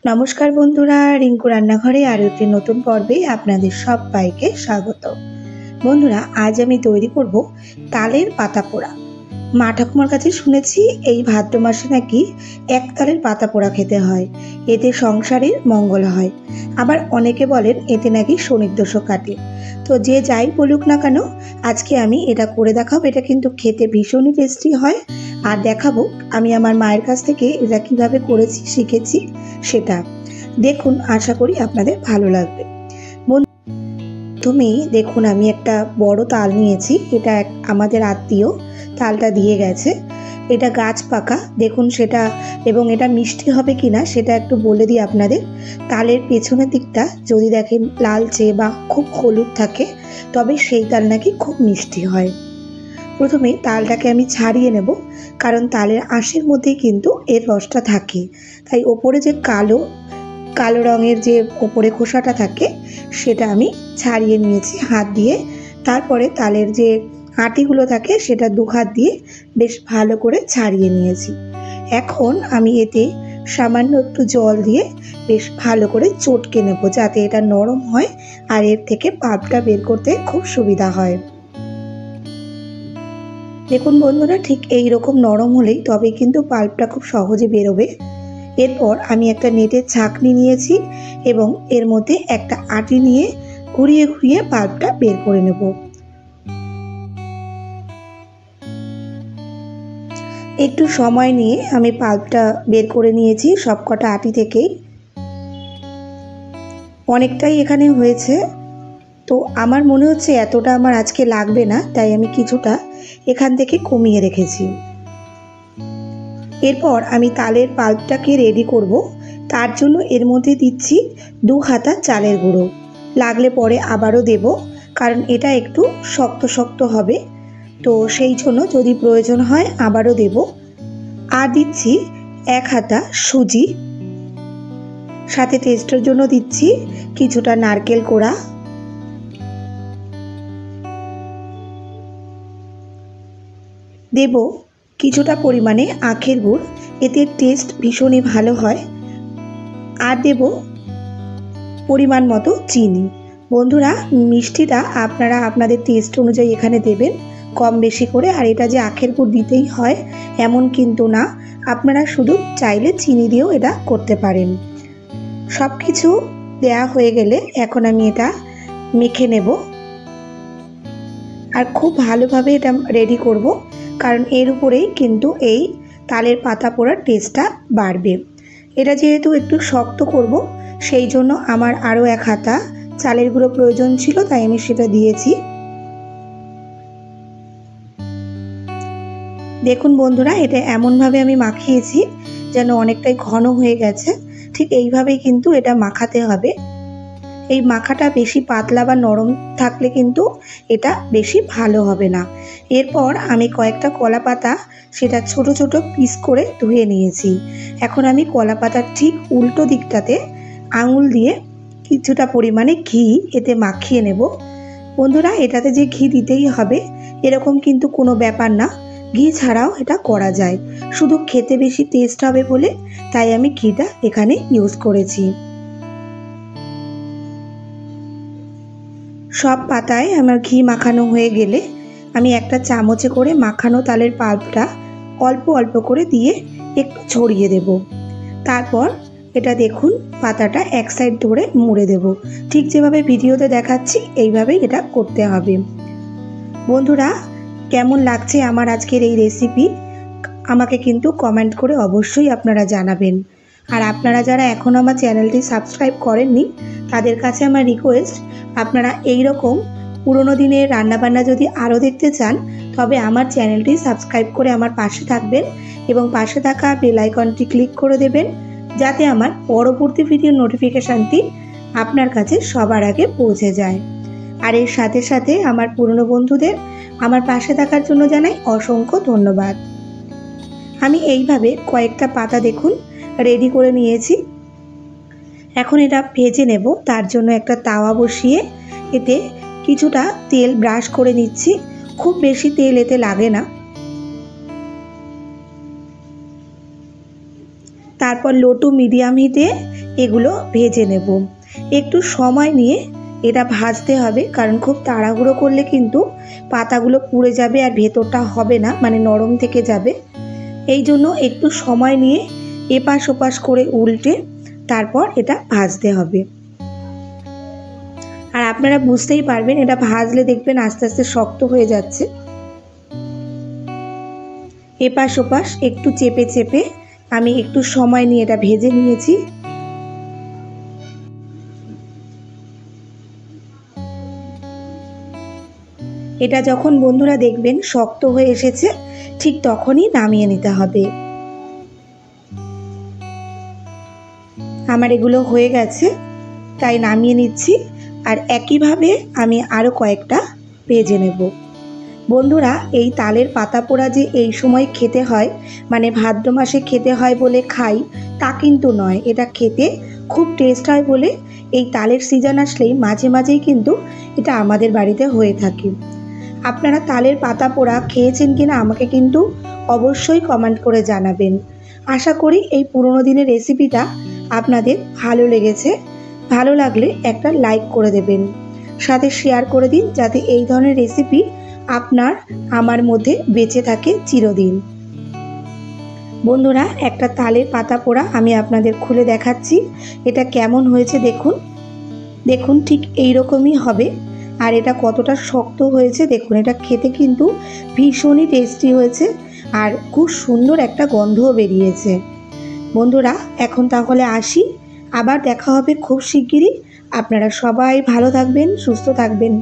নমস্কার বন্ধুরা, রিঙ্কু রান্নাঘরে আরও একটি নতুন পর্বে আপনাদের সবাইকে স্বাগত। বন্ধুরা, আজ আমি তৈরি করব তালের পাতা পোড়া। মা ঠাকুমার কাছে শুনেছি এই ভাদ্র মাসে নাকি এক তালের পাতা পোড়া খেতে হয়, এতে সংসারের মঙ্গল হয়। আবার অনেকে বলেন এতে নাকি শনির দোষও কাটে। তো যে যাই বলুক না কেন, আজকে আমি এটা করে দেখাবো। এটা কিন্তু খেতে ভীষণই টেস্টি হয়, আর দেখাবো আমি আমার মায়ের কাছ থেকে এটা কিভাবে করেছি শিখেছি সেটা দেখুন। আশা করি আপনাদের ভালো লাগবে। প্রথমেই দেখুন আমি একটা বড় তাল নিয়েছি। এটা আমাদের আত্মীয় তালটা দিয়ে গেছে। এটা গাছ পাকা দেখুন সেটা, এবং এটা মিষ্টি হবে কিনা সেটা একটু বলে দিই আপনাদের। তালের পেছনের দিকটা যদি দেখেন লালচে বা খুব হলুদ থাকে, তবে সেই তাল নাকি খুব মিষ্টি হয়। প্রথমে তালটাকে আমি ছাড়িয়ে নেব, কারণ তালের আঁশের মধ্যেই কিন্তু এর রসটা থাকে। তাই ওপরে যে কালো কালো রঙের যে ওপরে খোসাটা থাকে সেটা আমি ছাড়িয়ে নিয়েছি হাত দিয়ে। তারপরে তালের যে আটিগুলো থাকে সেটা দু হাত দিয়ে বেশ ভালো করে ছাড়িয়ে নিয়েছি। এখন আমি এতে সামান্য একটু জল দিয়ে বেশ ভালো করে চটকে নেব, যাতে এটা নরম হয় আর এর থেকে পাল্পটা বের করতে খুব সুবিধা হয়। দেখুন বন্ধুরা, ঠিক এই রকম নরম হলেই তবে কিন্তু পাল্পটা খুব সহজে বেরোবে। এরপর আমি একটা নেটের ছাঁকনি নিয়েছি এবং এর মধ্যে একটা আটি নিয়ে ঘুরিয়ে ঘুরিয়ে পাল্পটা বের করে নেব। একটু সময় নিয়ে আমি পাল্পটা বের করে নিয়েছি সবকটা আটি থেকেই। অনেকটাই এখানে হয়েছে, তো আমার মনে হচ্ছে এতটা আমার আজকে লাগবে না, তাই আমি কিছুটা এখান থেকে কমিয়ে রেখেছি। এরপর আমি তালের পাল্পটাকে রেডি করব। তার জন্য এর মধ্যে দিচ্ছি 2 হাতা চালের গুঁড়ো। লাগলে পরে আবারও দেব, কারণ এটা একটু শক্ত শক্ত হবে, তো সেই জন্য যদি প্রয়োজন হয় আবারও দেব। আর দিচ্ছি 1 হাতা সুজি, সাথে টেস্টের জন্য দিচ্ছি কিছুটা নারকেল কোড়া, দেব কিছুটা পরিমাণে আখের গুড়, এতে টেস্ট ভীষণই ভালো হয়। আর দেব পরিমাণ মতো চিনি। বন্ধুরা, মিষ্টিটা আপনারা আপনাদের টেস্ট অনুযায়ী এখানে দেবেন কম বেশি করে। আর এটা যে আখের গুড় দিতেই হয় এমন কিন্তু না, আপনারা শুধু চাইলে চিনি দিয়েও এটা করতে পারেন। সব কিছু দেয়া হয়ে গেলে এখন আমি এটা মেখে নেব, আর খুব ভালোভাবে এটা রেডি করব, কারণ এর উপরেই কিন্তু এই তালের পাতা পোড়ার টেস্টটা বাড়বে। এটা যেহেতু একটু শক্ত করব, সেই জন্য আমার আরও 1 হাতা চালের গুঁড়ো প্রয়োজন ছিল, তাই আমি সেটা দিয়েছি। দেখুন বন্ধুরা, এটা এমনভাবে আমি মাখিয়েছি যেন অনেকটাই ঘন হয়ে গেছে। ঠিক এইভাবেই কিন্তু এটা মাখাতে হবে। এই মাখাটা বেশি পাতলা বা নরম থাকলে কিন্তু এটা বেশি ভালো হবে না। এরপর আমি কয়েকটা কলা পাতা সেটা ছোট ছোট পিস করে ধুয়ে নিয়েছি। এখন আমি কলা পাতার ঠিক উল্টো দিকটাতে আঙুল দিয়ে কিছুটা পরিমাণে ঘি এতে মাখিয়ে নেব। বন্ধুরা, এটাতে যে ঘি দিতেই হবে এরকম কিন্তু কোনো ব্যাপার না, ঘি ছাড়াও এটা করা যায়। শুধু খেতে বেশি টেস্ট হবে বলে তাই আমি ঘিটা এখানে ইউজ করেছি। সব পাতায় আমার ঘি মাখানো হয়ে গেলে আমি একটা চামচে করে মাখানো তালের পাল্পটা অল্প অল্প করে দিয়ে একটু ছড়িয়ে দেব। তারপর এটা দেখুন পাতাটা এক সাইড ধরে মুড়ে দেব। ঠিক যেভাবে ভিডিওতে দেখাচ্ছি এইভাবেই এটা করতে হবে। বন্ধুরা, কেমন লাগছে আমার আজকের এই রেসিপি আমাকে কিন্তু কমেন্ট করে অবশ্যই আপনারা জানাবেন। আর আপনারা যারা এখনও আমার চ্যানেলটি সাবস্ক্রাইব করেননি তাদের কাছে আমার রিকোয়েস্ট, আপনারা এই রকম পুরনো দিনের রান্নাবান্না যদি আরও দেখতে চান তবে আমার চ্যানেলটি সাবস্ক্রাইব করে আমার পাশে থাকবেন এবং পাশে থাকা বেল আইকনটি ক্লিক করে দেবেন, যাতে আমার পরবর্তী ভিডিওর নোটিফিকেশানটি আপনার কাছে সবার আগে পৌঁছে যায়। আর এর সাথে সাথে আমার পুরনো বন্ধুদের আমার পাশে থাকার জন্য জানাই অসংখ্য ধন্যবাদ। আমি এইভাবে কয়েকটা পাতা দেখুন রেডি করে নিয়েছি। এখন এটা ভেজে নেব। তার জন্য একটা তাওয়া বসিয়ে এতে কিছুটা তেল ব্রাশ করে নিচ্ছি। খুব বেশি তেল এতে লাগে না। তারপর লো টু মিডিয়াম হিটে এগুলো ভেজে নেব। একটু সময় নিয়ে এটা ভাজতে হবে, কারণ খুব তাড়াহুড়ো করলে কিন্তু পাতাগুলো পুড়ে যাবে আর ভেতরটা হবে না, মানে নরম থেকে যাবে। এই জন্য একটু সময় নিয়ে এপাশ ওপাশ করে উল্টে তারপর এটা ভাজতে হবে। আর আপনারা বুঝতেই পারবেন, এটা ভাজলে দেখবেন আস্তে আস্তে শক্ত হয়ে যাচ্ছে। এপাশ ওপাশ একটু চেপে চেপে আমি একটু সময় নিয়ে এটা ভেজে নিয়েছি। এটা যখন বন্ধুরা দেখবেন শক্ত হয়ে এসেছে, ঠিক তখনই নামিয়ে নিতে হবে। আমার এগুলো হয়ে গেছে, তাই নামিয়ে নিচ্ছি। আর একইভাবে আমি আরও কয়েকটা ভেজে নেব। বন্ধুরা, এই তালের পাতা পোড়া যে এই সময় খেতে হয়, মানে ভাদ্র মাসে খেতে হয় বলে খাই তা কিন্তু নয়। এটা খেতে খুব টেস্ট হয় বলে এই তালের সিজন আসলেই মাঝে মাঝেই কিন্তু এটা আমাদের বাড়িতে হয়ে থাকে। আপনারা তালের পাতা পোড়া খেয়েছেন কিনা আমাকে কিন্তু অবশ্যই কমেন্ট করে জানাবেন। আশা করি এই পুরনো দিনের রেসিপিটা আপনাদের ভালো লেগেছে। ভালো লাগলে একটা লাইক করে দেবেন, সাথে শেয়ার করে দিন, যাতে এই ধরনের রেসিপি আপনার আমার মধ্যে বেঁচে থাকে চিরদিন। বন্ধুরা, একটা তালের পাতা পোড়া আমি আপনাদের খুলে দেখাচ্ছি, এটা কেমন হয়েছে দেখুন। দেখুন ঠিক এই রকমই হবে। আর এটা কতটা শক্ত হয়েছে দেখুন। এটা খেতে কিন্তু ভীষণই টেস্টি হয়েছে আর খুব সুন্দর একটা গন্ধও বেরিয়েছে। বন্ধুরা, এখন তাহলে আসি, আবার দেখা হবে খুব শিগগিরই। আপনারা সবাই ভালো থাকবেন, সুস্থ থাকবেন।